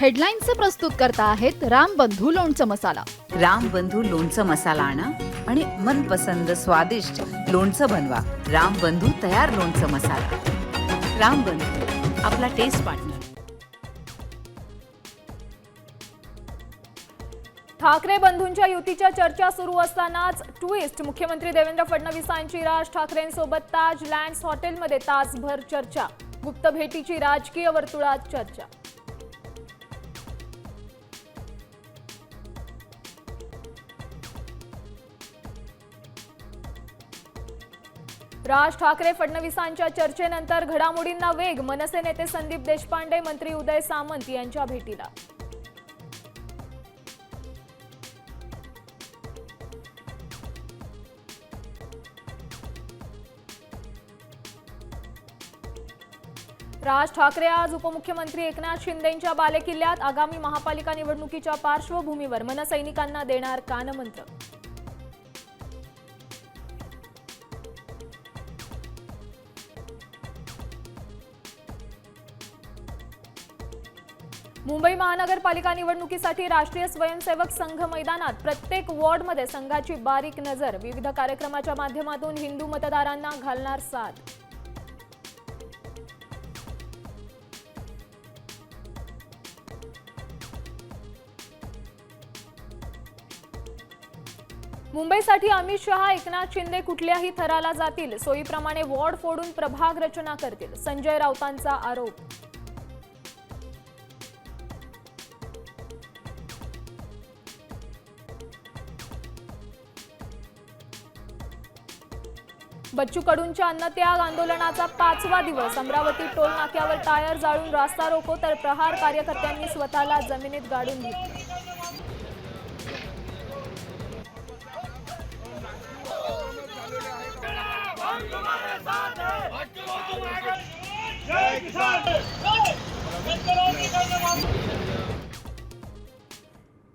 हेडलाईन्सचे प्रस्तुत करता आहेत रामबंधू लोणचं मसाला। रामबंधू लोणचं मसाला आणा आणि मनपसंद स्वादिष्ट लोणचं बनवा। रामबंधू तयार लोणचं मसाला। रामबंधू, आपला टेस्ट पार्टनर। ठाकरे बंधूंच्या युतीच्या चर्चा सुरू असतानाच ट्विस्ट। मुख्यमंत्री देवेंद्र फडणवीसांची राज ठाकरेंसोबत ताज लँड्स हॉटेलमध्ये तासभर चर्चा। गुप्त भेटीची राजकीय वर्तुळात चर्चा। राज ठाकरे फडणवीसांच्या चर्चेनंतर घडामोडींना वेग। मनसे नेते संदीप देशपांडे मंत्री उदय सामंत यांच्या भेटीला। राज ठाकरे आज उपमुख्यमंत्री एकनाथ शिंदेंच्या बालेकिल्ल्यात। आगामी महापालिका निवडणुकीच्या पार्श्वभूमीवर मनसैनिकांना देणार कानमंत्र। मुंबई महानगरपालिका निवडणुकीसाठी राष्ट्रीय स्वयंसेवक संघ मैदानात। प्रत्येक वॉर्डमध्ये संघाची बारीक नजर। विविध कार्यक्रमाच्या माध्यमातून हिंदू मतदारांना घालणार साथ। मुंबईसाठी अमित शहा एकनाथ शिंदे कुठल्याही थराला जातील। सोयीप्रमाणे वॉर्ड फोडून प्रभाग रचना करतील। संजय राऊतांचा आरोप। बच्चू कडूंच्या अन्नत्याग आंदोलनाचा 5वा दिवस। अमरावती टोल नाक्यावर टायर जाळून रास्ता रोको तर प्रहार कार्यकर्त्यांनी स्वतःला जमिनीत गाडून घेतले। जय किसान।